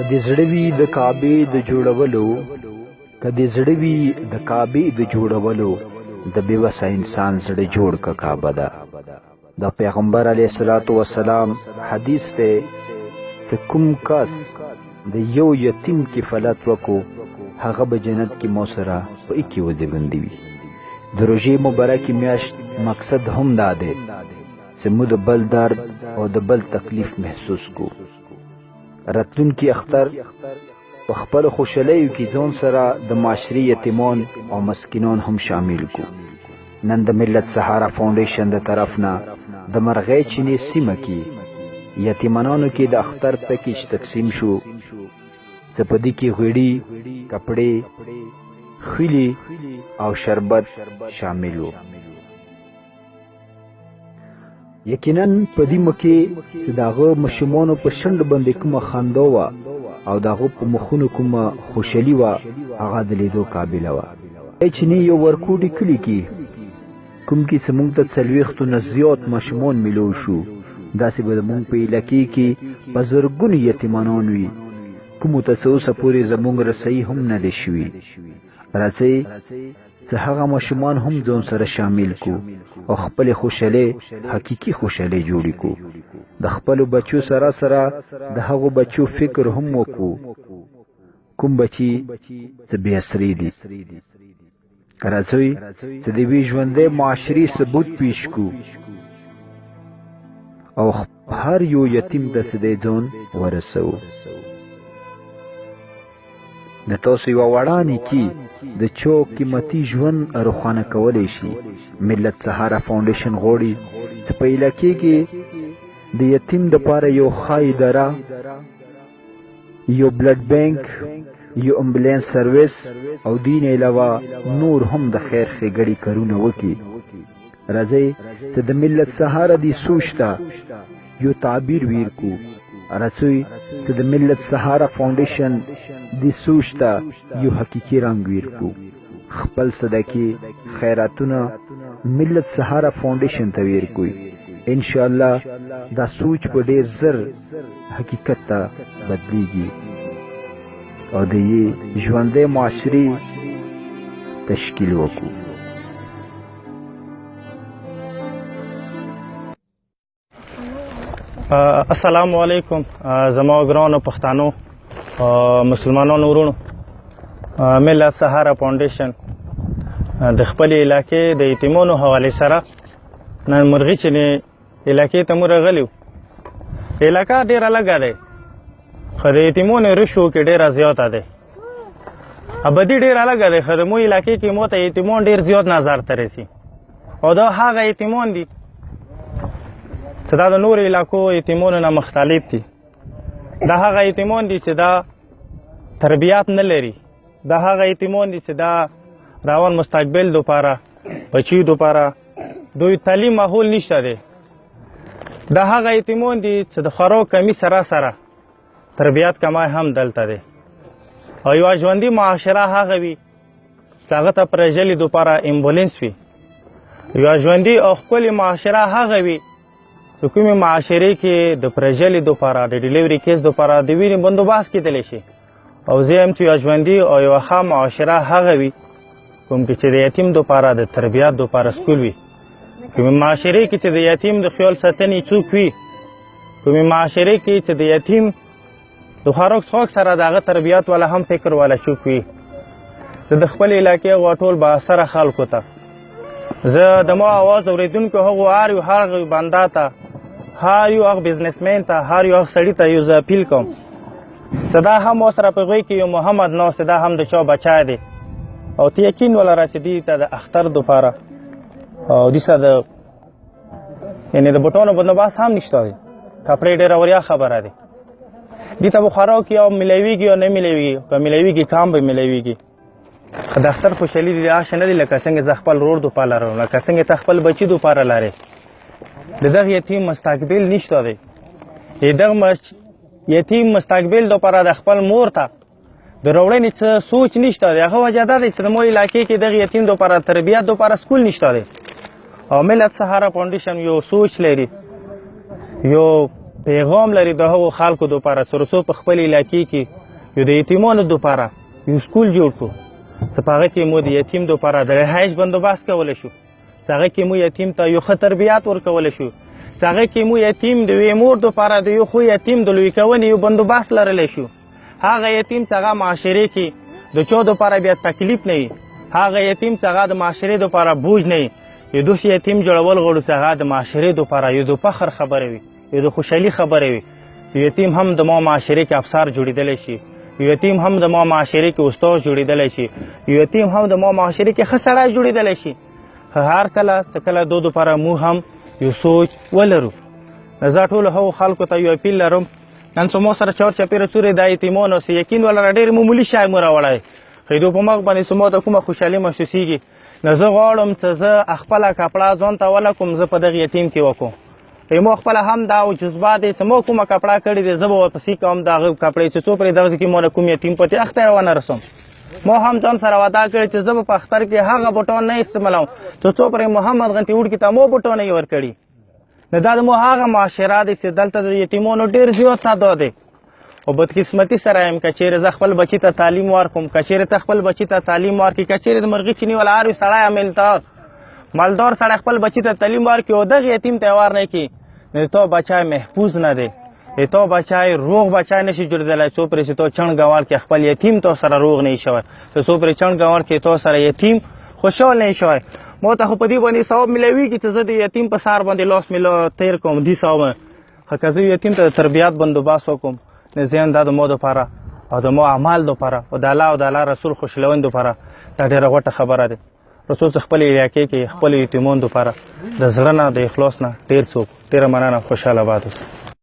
کدی زړه وي د کعبې د جوړولو کدی زړه وي د کعبې د جوړولو د بې وسه انسان زړه جوړ که کعبه ده. د پیغمبر علیه الصلاة والسلام حدیث دی چې کوم کس د یو یتیم کفالت وکړو هغه به جنت کې مو سره په ایکې وزیږندي وي. د روژې مبارکې میاشت مقصد هم دا دی چې موږ د بل درد او د بل تکلیف محسوس کو. راتلونکي اختر په خپلو خوشحالیو کې ځان سره د معاشري یتیمان او مسکینان هم شامل کو. نن د ملت سهارا فاونډیشن د طرف نه د مرغۍ چینې سیمه کې یتیمانانو کې د اختر پیکیج تقسیم شو چې په دې کې غوړي، کپړې، خیلي او شربت شامل وو. یقینا په دې مکه چې داغه مشمونو په شند باندې کومه خندا وه او داغه په مخونو کومه خوشحالي وه هغه د لیدو قابله وه. چینې یو ورکوټي کلي کې کوم کې چې موږ ته 40 نه زیات ماشومان میلو شو، داسې به زموږ په علاقې کې په زرګونو یتیمانان وي کومو ته څه اوسه پورې زموږ رسۍ هم نه دی شوي. راځئ چې هغه ماشومان هم ځان سره شامل کو او خپل خوشحالي حقیقي خوشحالي جوړی کو. د خپل بچو سره سره د هغو بچو فکر هم وکړو کوم بچي چې بې اثرې دي. راځئ چې د یوې ژوندۍ معاشري ثبوت پیش کو او هر یو یتیم ته چې دی ځان ورسوو. د تاسو یوه وړه نیکي د چا قیمتي ژوند روښانه کولی شي. ملت سهارا فاونډیشن غواړي چې په علاقې کې د یتیم دپاره یو ښه اداره، یو بلډ بینک، یو امبولانس سروس او دین علاوه نور هم د خیر ښېګړې کارونه وکړي. راځئ چې د ملت سهارا دې سوچ ته یو تعبیر ویر کو. راځئ چې د ملت سهارا فاونډیشن دې سوچ ته یو حقیقي رنګ ویر کو. خپل صدقې خیراتونه ملت سهارا فاونډیشن ته ویر کوئ. انشاءالله دا سوچ په ډېر زر حقیقت ته بدلیږي او د یې ژوندۍ معاشري تشکیل وکړو. السلام علیکم زما ګرانو پښتنو مسلمانانو ورونو. ملت سهارا فاونډیشن د خپل علاقې د یتیمانو حوالې سره نن مرغۍ چینې علاقې ته مو راغلي. علاقه ډېره لږه دی خو د یتیمانو رشو کې ډېره زیاته دی. ابدي ډېره لږه دی خو د مو علاقې کې مو ته یتیمان ډېر زیات نظر ته رسي او دا هغه یتیمان دي چې دا د نورو علاقو یتیمانو نه مختلف دي. دا هغه یتیمان دي چې دا تربیات نه لري. دا هغه یتیمان دي چې دا روان مستقبل دوپاره بچیو دوپاره دوی تعلیم ماحول نشته دی. دا هغه یتیمان دي چې د خوراک کمی سره سره تربیات کمای هم دلته دی. او یوه ژوندي معاشره هغه وي چې هغه ته پرژلې دوپاره امبولانس وي. یوه ژوندي او ښکلې معاشره هغه وي چې کومې معاشرې کې د پرژلې دوپاره د ډیلیوري کیس دوپاره د وینې بندوبست کیدلی شي. او زه یم چې یوه ژوندي او یوه ښه معاشره هغه وي کوم کې چې د یتیم دوپاره د تربیات دوپاره سکول وي. کومې معاشرې کې چې د یتیم د خیال ساتنې څوک وي. کومې معاشرې کې چې د یتیم د خوراک څښاک سره د هغه تربیات والا هم فکر والا څوک وي. زه د خپل علاقې هغو ټول بااثره خلکو ته زه د ما اواز اورېدونکو هغو هر یو هغه بنده ته هر یو هغه بزنسمین ته هر یو هغه سړي ته یو زه اپیل کوم چې دا هم ورسره په هغوی کې یو محمد ناست دا هم د چا بچی دی او ته یقین ولره چې دې ته د اختر دوپاره او دې سره د یعنې د بوټانو بندوبست هم نشته دی. کپړې ډېره وړیا خبره دی. دې ته به خوراک یا میلیږي یا نه میلیږي. که میلیږي کم به میلیږي. د اختر خوشحالي دې هغه شی نه دی لکه څنګه زه خپل ورور دوپاره لرم، لکه څنګه ته خپل بچي دوپاره لرې. د دغه یتیم مستقبل نشته دی. د دغه یتیم مستقبل دوپاره د خپل مور ته د راوړنې څه سوچ نشته دی. هغه وجه دا دی چې زموږ علاقې کې دغه یتیم دوپاره تربیت دوپاره سکول نشته دی. او ملت سهارا فاونډیشن یو سوچ لري، یو پیغام لري د هغو خلکو دپاره تر څو په خپل علاقې کې یو د یتیمانو دپاره یو سکول جوړ کړو چې په هغه کې مو د یتیم دپاره د رهایش بندوبست کولی شو چې هغه کې مو یتیم ته یو ښه تربیات ورکولی شو چې هغه کې مو یتیم د یوې مور دپاره د یو ښه یتیم د لوی کونې یو بندوبست لرلی شو هغه یتیم چې هغه معاشرې کې د چا دپاره بیا تکلیف نه وي هغه یتیم چې هغه د معاشرې دپاره بوج نه وي یو داسې یتیم جوړول غواړو چې هغه د معاشرې دپاره یو د فخر خبره وي یو د خوشحالي خبره وي یتیم هم د ما معاشرې کې افسر جوړېدلی شي یتیم هم د ما معاشرې کې استاد جوړېدلی شي یتیم هم د ما معاشرې کې ښه سړی جوړېدلی شي هر کله چې کله دو دپاره موږ هم یو سوچ ولرو زه ټولو هغو خلکو ته یو اپیل لرم نن څه ما سره چارچاپېره څورې دا یتیمان اوسي یقین ولره ډېر معمولي شی مو راوړی خیدو په مخ باندې څه ما ته کومه خوشحالي محسوسېږي نو زه غواړم چې زه خپله کپړه ځان ته ولکم زه په دغه یتیم کې وکړم ما خپله هم دا جذبه دی چې ما کومه کپړه کړې دی زه به ورپسې کوم د هغه کپړې چې څو پرې دغه کې ما کوم یتیم پتې اختر ونه رسم ما هم ځان سره وعده کړې چې زه به په اختر کې هغه بوټان نه استعمالوم چې څو پرې محمد غنتې وړکي ته مو بوټان یې ورکړي نو دا د مو هغه معاشره دی چې دلته د یتیمانو ډېر زیات تعداد دی او بدقسمتي سره یم که چېرې زه خپل بچي ته تعلیم ورکړم که چېرې ته خپل بچي ته تعلیم ورکړي که چېرې د مرغۍ چیني والا هر یو سړی مالدار سړی خپل بچي ته تعلیم ورکړي او دغه یتیم ته یې ور نه کړي نو تو بچای محفوظ نه دی تو بچای روغ بچای نشي جوړېدلی څو پرې چې تو چڼ ګوال کې خپل یتیم تو سره روغ نه شوی څو پرې چڼ ګوال کې تو سره یتیم خوشحال نه شوی ما ته خو په دې باندې ثواب میلاویږي چې زه د یتیم په سر باندې لاس مې تیر کوم دې ثواب خو که زه یتیم ته د تربیت بندوبست وکړم نو زه هم دا د ما دپاره او د ما اعمال دپاره او د الله او د الله رسول خوشحالونې دپاره دا ډېره غوټه خبره ده رسول چې خپل علاقې کې خپل یتیمانو دپاره د زړه نه د اخلاص نه ډېر څوک ډېره مننه خوشحاله آباد اوسئ